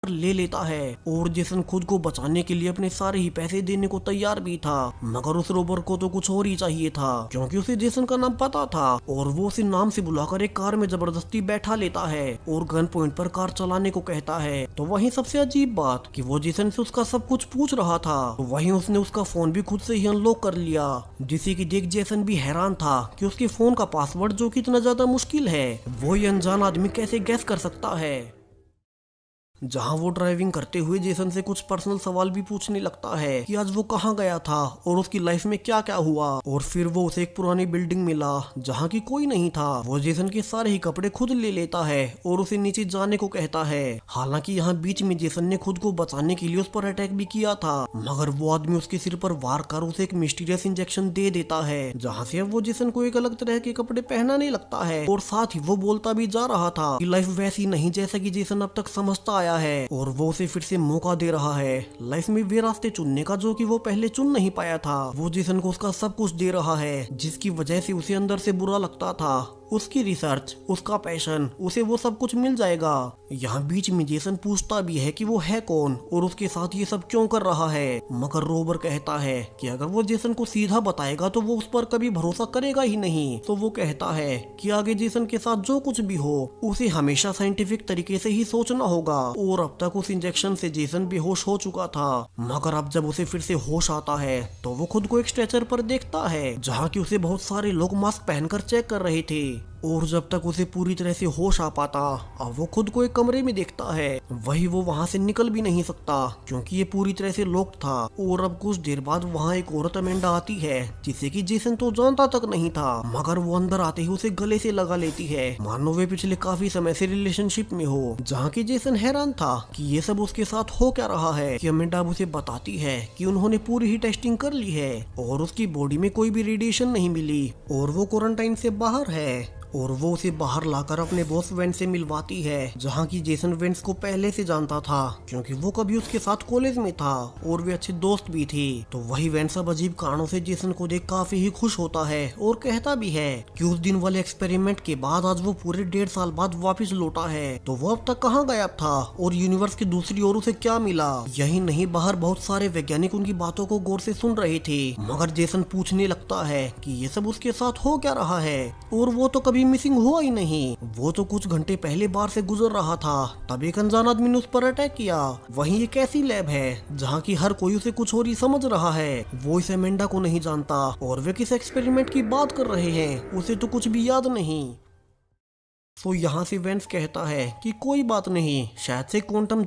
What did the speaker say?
ले लेता है और जेसन खुद को बचाने के लिए अपने सारे ही पैसे देने को तैयार भी था। मगर उस रोबर को तो कुछ और ही चाहिए था, क्योंकि उसे जेसन का नाम पता था और वो उसे नाम से बुलाकर एक कार में जबरदस्ती बैठा लेता है और गन पॉइंट पर कार चलाने को कहता है। तो वहीं सबसे अजीब बात कि वो जेसन से उसका सब कुछ पूछ रहा था, तो वहीं उसने उसका फोन भी खुद से ही अनलॉक कर लिया, जिसे कि देख जेसन भी हैरान था कि उसके फोन का पासवर्ड जो कि इतना ज्यादा मुश्किल है वो ये अनजान आदमी कैसे गैस कर सकता है। जहां वो ड्राइविंग करते हुए जेसन से कुछ पर्सनल सवाल भी पूछने लगता है कि आज वो कहां गया था और उसकी लाइफ में क्या क्या हुआ। और फिर वो उसे एक पुरानी बिल्डिंग मिला जहां की कोई नहीं था। वो जेसन के सारे ही कपड़े खुद ले लेता है और उसे नीचे जाने को कहता है। हालांकि यहाँ बीच में जेसन ने खुद को बचाने के लिए उस पर अटैक भी किया था, मगर वो आदमी उसके सिर पर वार कर उसे एक मिस्टीरियस इंजेक्शन दे देता है, जहाँ से अब वो जेसन को एक अलग तरह के कपड़े पहनाने लगता है। और साथ ही वो बोलता भी जा रहा था कि लाइफ वैसी नहीं जैसा कि जेसन अब तक समझता आया है और वो उसे फिर से मौका दे रहा है लाइफ में वे रास्ते चुनने का जो कि वो पहले चुन नहीं पाया था। वो जेसन को उसका सब कुछ दे रहा है जिसकी वजह से उसे अंदर से बुरा लगता था। उसकी रिसर्च, उसका पैशन, उसे वो सब कुछ मिल जाएगा। यहाँ बीच में जेसन पूछता भी है कि वो है कौन और उसके साथ ये सब क्यों कर रहा है, मगर रोबर कहता है कि अगर वो जेसन को सीधा बताएगा तो वो उस पर कभी भरोसा करेगा ही नहीं। तो वो कहता है कि आगे जेसन के साथ जो कुछ भी हो उसे हमेशा साइंटिफिक तरीके से ही सोचना होगा। और अब तक उस इंजेक्शन से जेसन बेहोश हो चुका था, मगर अब जब उसे फिर से होश आता है तो वो खुद को एक स्ट्रेचर पर देखता है जहाँ की उसे बहुत सारे लोग मास्क पहनकर चेक कर रहे थे। और जब तक उसे पूरी तरह से होश आ पाता, अब वो खुद को एक कमरे में देखता है। वही वो वहां से निकल भी नहीं सकता क्योंकि ये पूरी तरह से लॉक्ड था। और अब कुछ देर बाद वहां एक औरत अमेंडा आती है जिसे कि जेसन तो जानता तक नहीं था, मगर वो अंदर आते ही उसे गले से लगा लेती है, मानो वे पिछले काफी समय से रिलेशनशिप में हो। जहाँ की जेसन हैरान था कि ये सब उसके साथ हो क्या रहा है कि अमेंडा अब उसे बताती है कि उन्होंने पूरी ही टेस्टिंग कर ली है और उसकी बॉडी में कोई भी रेडिएशन नहीं मिली और वो क्वारंटाइन से बाहर है। और वो उसे बाहर लाकर अपने बॉस वेंस से मिलवाती है, जहाँ की जेसन वेंस को पहले से जानता था क्योंकि वो कभी उसके साथ कॉलेज में था और वे अच्छे दोस्त भी थे। तो वही वेंस अब अजीब कारणों से जेसन को देख काफी ही खुश होता है और कहता भी है कि उस दिन वाले एक्सपेरिमेंट के बाद आज वो पूरे 1.5 साल बाद वापस लौटा है। तो वो अब तक कहाँ गायब था और यूनिवर्स की दूसरी ओर उसे क्या मिला। यही नहीं, बाहर बहुत सारे वैज्ञानिक उनकी बातों को गौर से सुन रहे थे, मगर जेसन पूछने लगता है कि ये सब उसके साथ हो क्या रहा है और वो तो कभी मिसिंग हुआ ही नहीं। वो तो कुछ घंटे पहले बाहर से गुजर रहा था, तब एक अनजान आदमी ने उस पर अटैक किया। वहीं एक ऐसी लैब है जहाँ की हर कोई उसे कुछ और ही समझ रहा है। वो इस अमेंडा को नहीं जानता और वे किस एक्सपेरिमेंट की बात कर रहे हैं उसे तो कुछ भी याद नहीं। तो यहाँ से वेंस कहता है कि कोई बात नहीं, शायद से क्वांटम